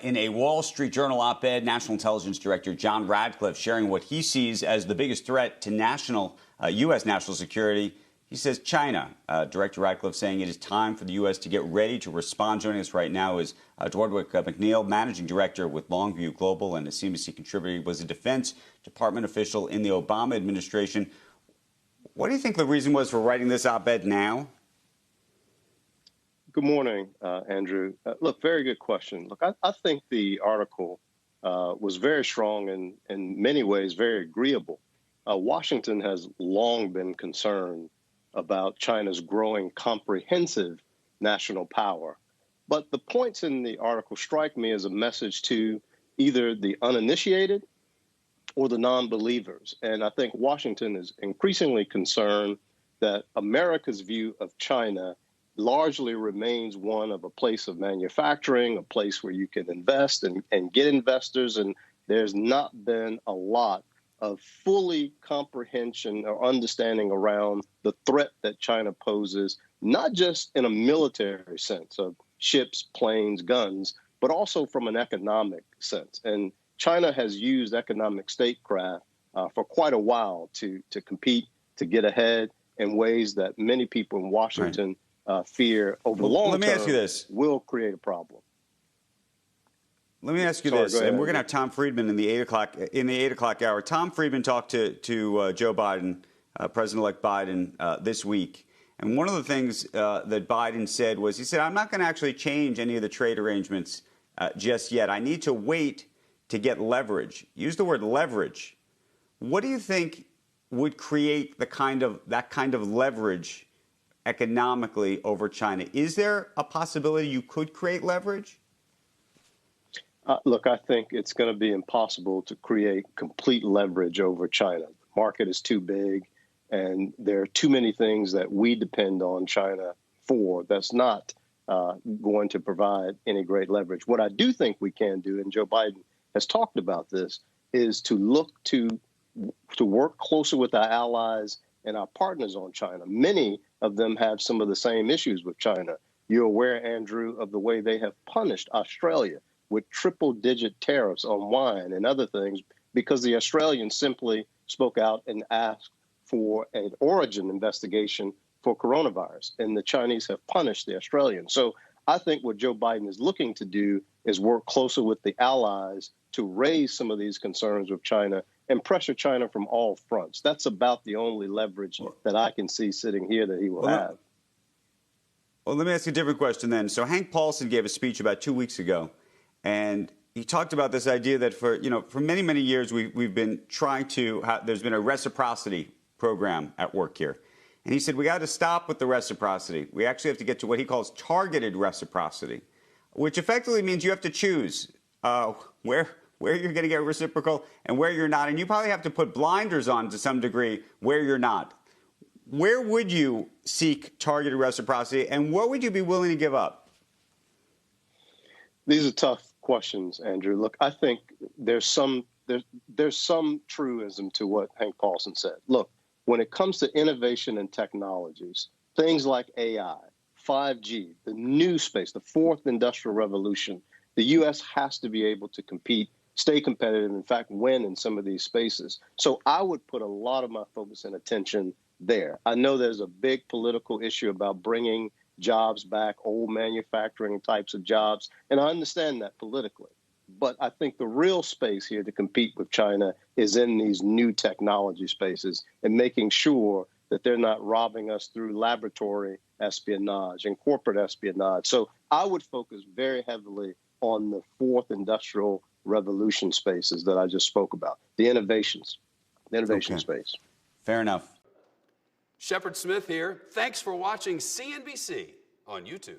in a Wall Street Journal op-ed, National Intelligence Director John Radcliffe sharing what he sees as the biggest threat to U.S. national security. He says China. Director Radcliffe saying it is time for the U.S. to get ready to respond. Joining us right now is McNeal, Managing Director with Longview Global and a CNBC contributor. He was a Defense Department official in the Obama administration. What do you think the reason was for writing this op-ed now? Good morning, Andrew. Look, very good question. Look, I think the article was very strong and in many ways very agreeable. Washington has long been concerned about China's growing comprehensive national power. But the points in the article strike me as a message to either the uninitiated or the non-believers. And I think Washington is increasingly concerned that America's view of China largely remains one of a place of manufacturing, a place where you can invest and get investors. And there's not been a lot of fully comprehension or understanding around the threat that China poses, not just in a military sense of ships, planes, guns, but also from an economic sense. And China has used economic statecraft for quite a while to compete, to get ahead in ways that many people in Washington fear over the long term will create a problem. Let me ask you this, and we're going to have Tom Friedman in the 8 o'clock hour. Tom Friedman talked to Joe Biden, President-elect Biden, this week. And one of the things that Biden said was, he said, I'm not going to actually change any of the trade arrangements just yet. I need to wait to get leverage. Use the word leverage. What do you think would create that kind of leverage economically over China? Is there a possibility you could create leverage? Look, I think it's going to be impossible to create complete leverage over China. The market is too big, and there are too many things that we depend on China for that's not going to provide any great leverage. What I do think we can do, and Joe Biden has talked about this, is to look to work closer with our allies and our partners on China. Many of them have some of the same issues with China. You're aware, Andrew, of the way they have punished Australia with triple-digit tariffs on wine and other things because the Australians simply spoke out and asked for an origin investigation for coronavirus, and the Chinese have punished the Australians. So I think what Joe Biden is looking to do is work closer with the allies to raise some of these concerns with China and pressure China from all fronts. That's about the only leverage that I can see sitting here that he will have. Well, let me ask you a different question then. So Hank Paulson gave a speech about 2 weeks ago, and he talked about this idea that for many, many years we've been trying to there's been a reciprocity program at work here. And he said we got to stop with the reciprocity. We actually have to get to what he calls targeted reciprocity, which effectively means you have to choose where you're going to get reciprocal and where you're not. And you probably have to put blinders on to some degree where you're not. Where would you seek targeted reciprocity, and what would you be willing to give up? These are tough questions, Andrew. Look, I think there's some truism to what Hank Paulson said. Look, when it comes to innovation and technologies, things like AI, 5G, the new space, the fourth industrial revolution, the U.S. has to be able to compete, stay competitive, in fact, win in some of these spaces. So I would put a lot of my focus and attention there. I know there's a big political issue about bringing jobs back, old manufacturing types of jobs, and I understand that politically. But I think the real space here to compete with China is in these new technology spaces and making sure that they're not robbing us through laboratory espionage and corporate espionage. So I would focus very heavily on the fourth industrial revolution spaces that I just spoke about, the innovation space. Fair enough. Shepard Smith here. Thanks for watching CNBC on YouTube.